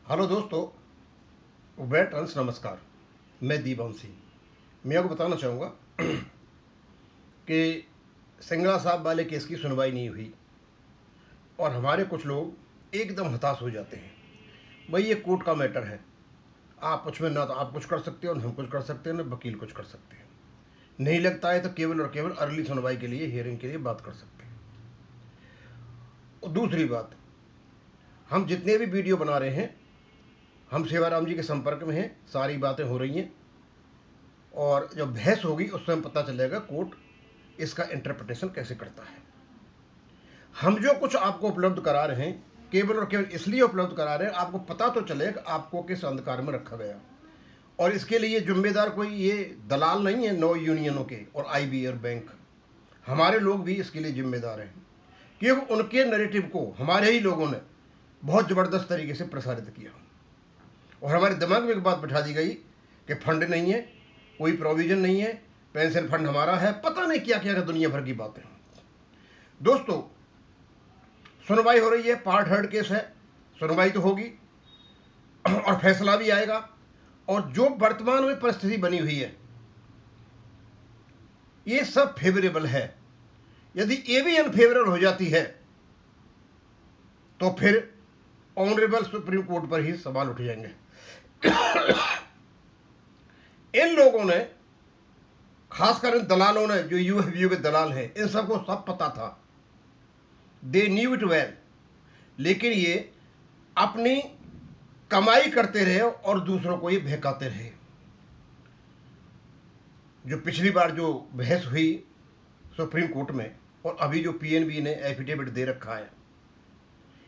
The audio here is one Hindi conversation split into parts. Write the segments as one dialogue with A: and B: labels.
A: हेलो दोस्तों, वेट अंश नमस्कार। मैं दीपवंशी। मैं आपको बताना चाहूँगा कि सिंगड़ा साहब वाले केस की सुनवाई नहीं हुई और हमारे कुछ लोग एकदम हताश हो जाते हैं। भाई ये कोर्ट का मैटर है, आप उसमें ना तो आप कुछ कर सकते हो, ना हम कुछ कर सकते हैं, ना वकील कुछ कर सकते हैं। नहीं लगता है तो केवल और केवल अर्ली सुनवाई के लिए, हियरिंग के लिए बात कर सकते हैं। और दूसरी बात, हम जितने भी वीडियो बना रहे हैं हम सेवाराम जी के संपर्क में हैं, सारी बातें हो रही हैं और जब बहस होगी उससे हम पता चलेगा कोर्ट इसका इंटरप्रिटेशन कैसे करता है। हम जो कुछ आपको उपलब्ध करा रहे हैं केवल और केवल इसलिए उपलब्ध करा रहे हैं आपको पता तो चले कि आपको किस अंधकार में रखा गया। और इसके लिए जिम्मेदार कोई ये दलाल नहीं है, नौ यूनियनों के और आईबी और बैंक। हमारे लोग भी इसके लिए जिम्मेदार हैं क्योंकि उनके नैरेटिव को हमारे ही लोगों ने बहुत ज़बरदस्त तरीके से प्रसारित किया और हमारे दिमाग में एक बात बैठा दी गई कि फंड नहीं है, कोई प्रोविज़न नहीं है, पेंशन फंड हमारा है, पता नहीं क्या क्या दुनिया भर की बातें। दोस्तों, सुनवाई हो रही है, पार्ट हर्ड केस है, सुनवाई तो होगी और फैसला भी आएगा। और जो वर्तमान में परिस्थिति बनी हुई है ये सब फेवरेबल है। यदि ये भी अनफेवरेबल हो जाती है तो फिर ऑनरेबल सुप्रीम कोर्ट पर ही सवाल उठ जाएंगे। इन लोगों ने, खासकर इन दलालों ने, जो यूएफबीयू के दलाल हैं, इन सबको सब पता था, दे न्यू इट वेल, लेकिन ये अपनी कमाई करते रहे और दूसरों को ये बहकाते रहे। जो पिछली बार जो बहस हुई सुप्रीम कोर्ट में और अभी जो पीएनबी ने एफिडेविट दे रखा है,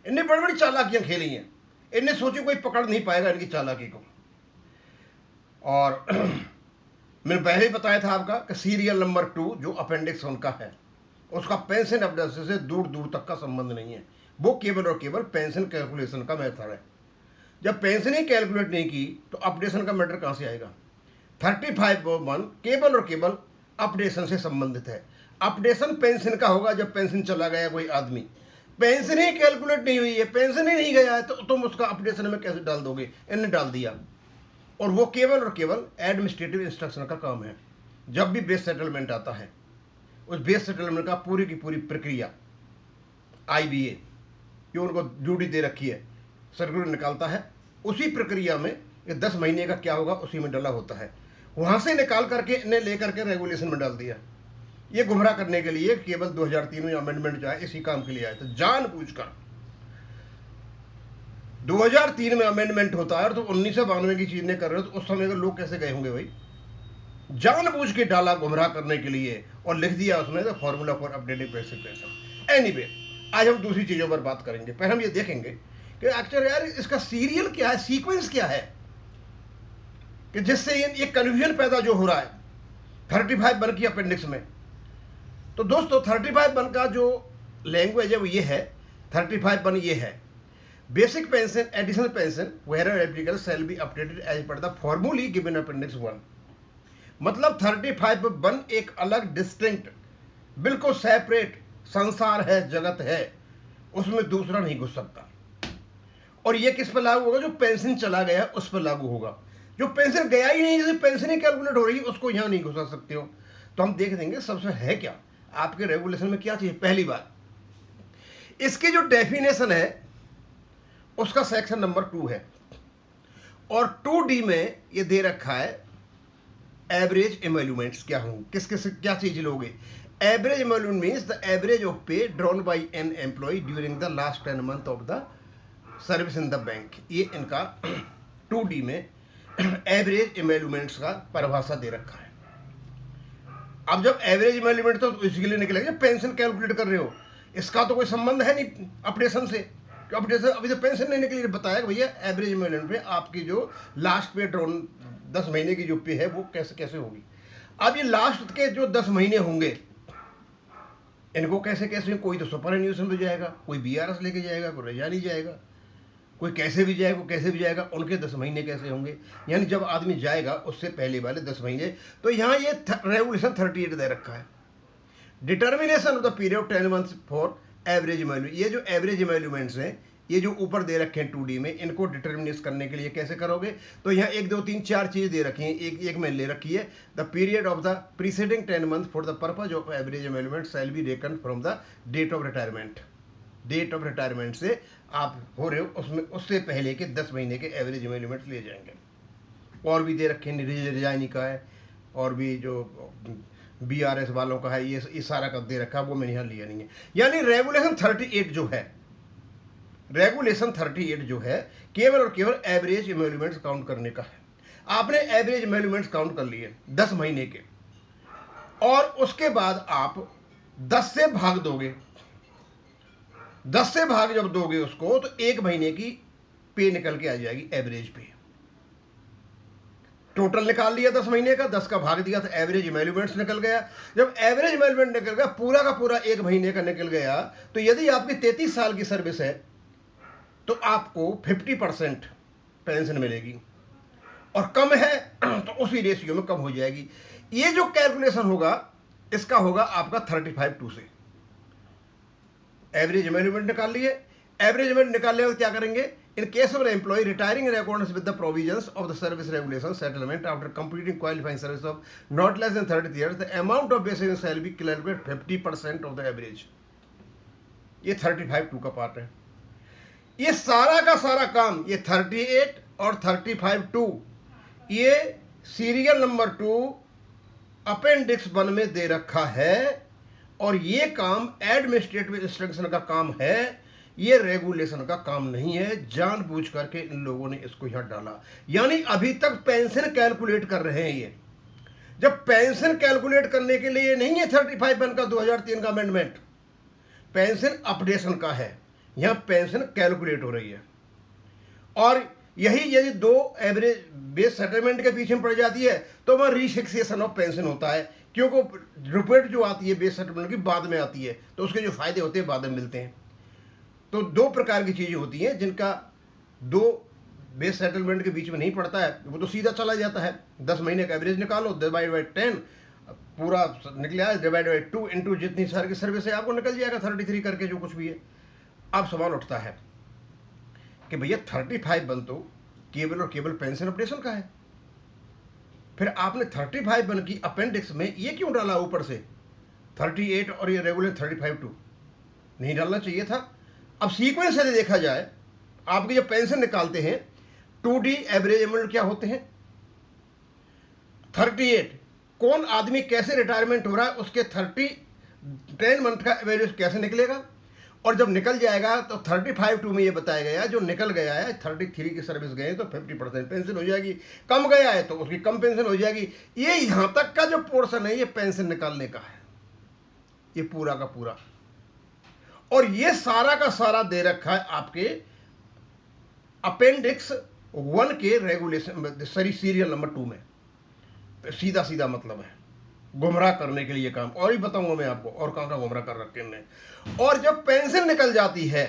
A: इनने बड़ी बड़ी चालाकियां खेली हैं। इनने सोची कोई पकड़ नहीं पाएगा इनकी चालाकी को। और मैंने पहले ही बताया था आपका कि सीरियल नंबर 2 जो अपेंडिक्स उनका है उसका पेंशन अपडेशन से दूर दूर तक का संबंध नहीं है। वो केवल और केवल पेंशन कैलकुलेशन का मैटर है। जब पेंशन ही कैलकुलेट नहीं की तो अपडेशन का मैटर कहां से आएगा। 35(1) केवल और केवल अपडेशन से संबंधित है। अपडेशन पेंशन का होगा जब पेंशन चला गया कोई आदमी। पेंशन ही कैलकुलेट नहीं हुई है, पेंशन ही नहीं गया है, तो तुम उसका अपडेशन में कैसे डाल दोगे। इन्होंने डाल दिया और वो केवल और केवल एडमिनिस्ट्रेटिव इंस्ट्रक्शन का काम है। जब भी बेस सेटलमेंट आता है उस बेस सेटलमेंट का पूरी की पूरी प्रक्रिया आईबीए जो उनको ड्यूटी दे रखी है सर्कुलर निकालता है, उसी प्रक्रिया में ये 10 महीने का क्या होगा उसी में डला होता है। वहां से निकाल करके इन्हें लेकर के रेगुलेशन में डाल दिया। ये गुमराह करने के लिए केवल 2003 में अमेंडमेंट जो है इसी काम के लिए आया था। जानबूझकर 2003 में अमेंडमेंट होता है तो 1992 की चीजें कर रहे हो तो उस समय के लोग कैसे गए होंगे भाई। जानबूझ के डाला गुमराह करने के लिए और लिख दिया उसमें the formula for updating basic pension. Anyway, आज हम दूसरी चीजों पर बात करेंगे। पहले हम ये देखेंगे कि एक्चुअली यार इसका सीरियल क्या है, सीक्वेंस क्या है, कि जिससे ये कन्फ्यूजन पैदा जो हो रहा है 35(1) की अपेंडिक्स में। तो दोस्तों 35(1) का जो लैंग्वेज है वो ये है, 35(1) ये है, basic pension additional pension where applicable shall be updated as per the formulae given appendix 1। मतलब 35(1) एक अलग डिस्टिंक्ट बिल्कुल सेपरेट संसार है, जगत है, उसमें दूसरा नहीं घुस सकता। और ये किस पर लागू होगा, जो पेंशन चला गया उस पर लागू होगा। जो पेंशन गया ही नहीं, जैसे पेंशन ही कैलकुलेट हो रही है, उसको यहां नहीं घुसा सकते हो। तो हम देख देंगे सबसे है क्या आपके रेगुलेशन में क्या चाहिए। पहली बात, इसकी जो डेफिनेशन है उसका सेक्शन नंबर 2 है और 2D में ये दे रखा है एवरेज एमोल्यूमेंट्स क्या होंगे, किस किस क्या चीज लोगे। Average emolument means the average of pay drawn by an employee during the last 10 month of the service in the bank. ये इनका 2D में एवरेज एमोल्यूमेंट्स का परिभाषा दे रखा है। अब जब एवरेज एमोल्यूमेंट तो इसके लिए निकलेगा जब पेंशन कैलकुलेट कर रहे हो, इसका तो कोई संबंध है नहीं अपडेशन से। अपडेशन अभी तो पेंशन नहीं निकली, बताया कि भैया एवरेज एमोल्यूमेंट पे आपकी जो लास्ट पे ड्रॉन 10 महीने की जो पे है वो कैसे कैसे होगी। अब ये लास्ट के जो 10 महीने होंगे इनको कैसे कैसे, कोई तो सुपर एन्यूएशन में जाएगा, कोई बीआरएस लेके जाएगा, कोई रजा नहीं जाएगा, कोई कैसे भी जाएगा, कोई कैसे भी जाएगा। उनके 10 महीने कैसे होंगे, यानी जब आदमी जाएगा उससे पहले वाले 10 महीने। तो यहाँ ये रेगुलेशन 38 दे रखा है, determination of the period 10 months for average emolument. ये जो एवरेज एमोल्यूमेंट्स हैं ये जो ऊपर दे रखे हैं 2D में, इनको डिटर्मिनेट करने के लिए कैसे करोगे? तो यहाँ 1 2 3 4 चीज़ दे रखी हैं, एक में ले रखी है। The period of the preceding 10 month for the purpose of average emolument shall be reckon from the date of retirement. Date of retirement से आप हो रहे हो उसमें, उससे पहले के 10 महीने के एवरेज एम्यूलमेंट ले जाएंगे। और भी दे रखे हैं, रिजाइनी का है, और भी जो BRS वालों का है, ये सारा का दे रखा है, वो मैंने यहाँ लिया नहीं है। यानी रेगुलेशन 38 जो है, रेगुलेशन 38 जो है केवल और केवल एवरेज एम्यूलमेंट्स काउंट करने का है। आपने एवरेज एम्यूलमेंट्स काउंट कर लिए 10 महीने के, और उसके बाद आप 10 से भाग दोगे। 10 से भाग जब दोगे उसको, तो 1 महीने की पे निकल के आ जाएगी, एवरेज पे। टोटल निकाल लिया 10 महीने का, 10 का भाग दिया तो एवरेज एम्यूलमेंट्स निकल गया। जब एवरेज एम्यूलमेंट निकल गया, पूरा का पूरा 1 महीने का निकल गया, तो यदि आपकी 33 साल की सर्विस है तो आपको 50% पेंशन मिलेगी, और कम है तो उसी रेशियो में कम हो जाएगी। ये जो कैलकुलेशन होगा, इसका होगा आपका 35-2 से। एवरेज एम्यूलमेंट निकाल लिए, एवरेज एम्यूलमेंट निकालने के क्या करेंगे? In case of employee retiring in accordance with the provisions of the service regulation settlement after completing qualifying service of not less than 30 years, the amount of basic shall be calculated 50% of the average. ये 35-2 का पार्ट है। ये सारा का सारा काम, ये 38 और 35-2, ये सीरियल नंबर 2 अपेंडिक्स 1 में दे रखा है, और ये काम एडमिनिस्ट्रेटिव इंस्ट्रक्शन का काम है, ये रेगुलेशन का काम नहीं है। जानबूझ करके इन लोगों ने इसको यहां डाला। यानी अभी तक पेंशन कैलकुलेट कर रहे हैं ये, जब पेंशन कैलकुलेट करने के लिए नहीं है 35 का 2003 का अमेंडमेंट, पेंशन अपडेशन का है। यहां पेंशन कैलकुलेट हो रही है, और यही यदि 2 एवरेज बेस सेटलमेंट के पीछे पड़ जाती है तो वह रिफिक्सेशन ऑफ पेंशन होता है, क्योंकि रिपोर्ट जो आती है बेस सेटलमेंट की बाद में आती है, तो उसके जो फायदे होते हैं बाद में मिलते हैं। तो 2 प्रकार की चीजें होती हैं जिनका 2 बेस सेटलमेंट के बीच में नहीं पड़ता है, वो तो सीधा चला जाता है। 10 महीने का एवरेज निकालो, डिवाइड बाई 10, पूरा निकल आया, डिवाइड बाई 2 इंटू जितनी साल की सर्विस है आपको निकल जाएगा 33 करके, जो कुछ भी है। अब सवाल उठता है कि भैया 35 तो केवल और केवल पेंशन अपडेशन का है, फिर आपने 35 की अपेंडिक्स में ये क्यों डाला ऊपर से 38 और ये रेगुलर 35-2? नहीं डालना चाहिए था। अब सीक्वेंस से देखा जाए, आपके जब पेंशन निकालते हैं 2D एवरेज एम्यूलमेंट क्या होते हैं? 38 कौन आदमी कैसे रिटायरमेंट हो रहा है उसके 10 मंथ का एवरेज कैसे निकलेगा, और जब निकल जाएगा तो 35-2 में ये बताया गया जो निकल गया है 33 की सर्विस गए तो 50% पेंशन हो जाएगी, कम गया है तो उसकी कम पेंशन हो जाएगी। ये यहां तक का जो पोर्शन है ये पेंशन निकालने का है, ये पूरा का पूरा। और ये सारा का सारा दे रखा है आपके अपेंडिक्स 1 के रेगुलेशन सीरियल नंबर 2 में। सीधा सीधा मतलब है गुमराह करने के लिए काम, और ही बताऊंगा मैं आपको और कहां गुमराह कर रखे ने। और जब पेंशन निकल जाती है,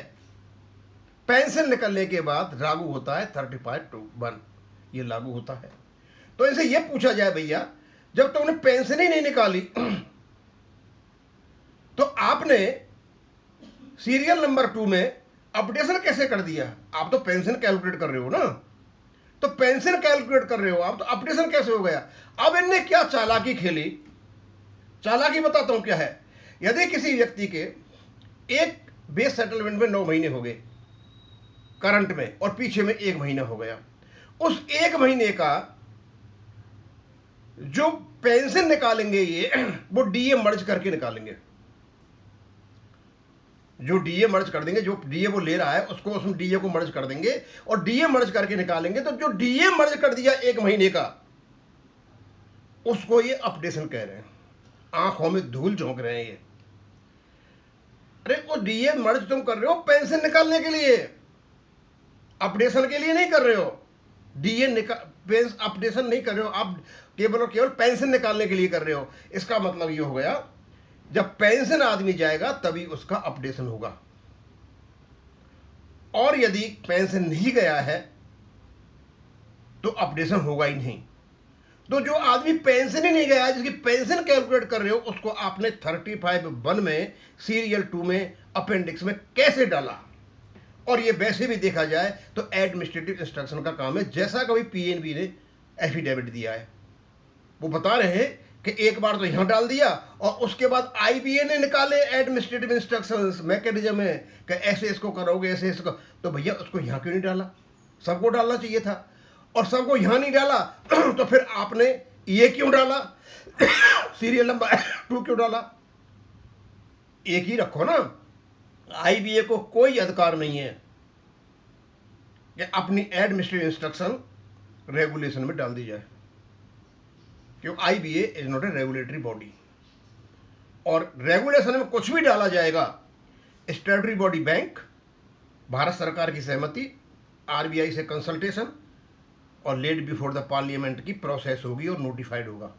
A: पेंशन निकलने के बाद लागू होता है 35-1, ये लागू होता है। तो इनसे ये पूछा जाए भैया जब तुमने पेंशन ही नहीं निकाली तो आपने सीरियल नंबर 2 में अपडेशन कैसे कर दिया? आप तो पेंशन कैलकुलेट कर रहे हो ना, तो पेंशन कैलकुलेट कर रहे हो आप, तो अपडेशन कैसे हो गया? अब इनने क्या चालाकी खेली, चालाकी बताता हूं क्या है। यदि किसी व्यक्ति के एक बेस सेटलमेंट में 9 महीने हो गए करंट में, और पीछे में 1 महीना हो गया, उस 1 महीने का जो पेंशन निकालेंगे ये वो डीए मर्ज करके निकालेंगे। जो डीए मर्ज कर देंगे, जो डीए वो ले रहा है उसको उसमें डीए को मर्ज कर देंगे और डीए मर्ज करके निकालेंगे। तो जो डीए मर्ज कर दिया 1 महीने का, उसको ये अपडेशन कह रहे हैं। आंखों में धूल झोंक रहे हैं ये। अरे वो डीए मर्ज तुम कर रहे हो पेंशन निकालने के लिए, अपडेशन के लिए नहीं कर रहे हो। डीए अपडेशन नहीं कर रहे हो आप, केवल और केवल पेंशन निकालने के लिए कर रहे हो। इसका मतलब ये हो गया जब पेंशन आदमी जाएगा तभी उसका अपडेशन होगा, और यदि पेंशन नहीं गया है तो अपडेशन होगा ही नहीं। तो जो आदमी पेंशन ही नहीं गया, जिसकी पेंशन कैलकुलेट कर रहे हो, उसको आपने 35-1 में सीरियल 2 में अपेंडिक्स में कैसे डाला, और ये वैसे भी देखा जाए तो एडमिनिस्ट्रेटिव इंस्ट्रक्शन का काम है, जैसा कभी पीएनबी ने एफिडेविट दिया है। वो बता रहे हैं कि एक बार तो यहां डाल दिया और उसके बाद आईबीए ने निकाले एडमिनिस्ट्रेटिव इंस्ट्रक्शंस मैकेनिज्म है कि ऐसे इसको करोगे, ऐसे इसको, तो भैया उसको यहां क्यों नहीं डाला? सबको डालना चाहिए था, और सबको यहां नहीं डाला तो फिर आपने ये क्यों डाला? सीरियल नंबर 2 क्यों डाला? एक ही रखो ना। आईबीए को कोई अधिकार नहीं है कि अपनी एडमिनिस्ट्रेटिव इंस्ट्रक्शन रेगुलेशन में डाल दी जाए, क्योंकि IBA is not a regulatory body, और रेगुलेशन में कुछ भी डाला जाएगा स्टैट्यूटरी बॉडी बैंक, भारत सरकार की सहमति, आरबीआई से कंसल्टेशन और लेड बिफोर द पार्लियामेंट की प्रोसेस होगी और नोटिफाइड होगा।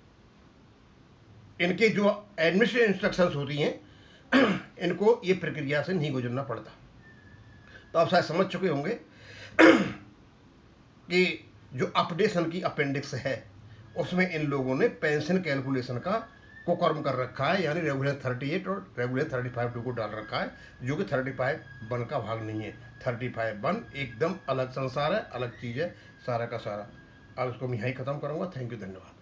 A: इनके जो एडमिनिस्ट्रेटिव इंस्ट्रक्शंस होती हैं इनको ये प्रक्रिया से नहीं गुजरना पड़ता। तो आप शायद समझ चुके होंगे कि जो अपडेशन की अपेंडिक्स है उसमें इन लोगों ने पेंशन कैलकुलेशन का कोकर्म कर रखा है, यानी रेगुलर 38 और रेगुलर 35(2) को डाल रखा है, जो कि 35(1) का भाग नहीं है। 35(1) एकदम अलग संसार है, अलग चीज़ है सारा का सारा। अब इसको मैं यहीं ख़त्म करूँगा। थैंक यू, धन्यवाद।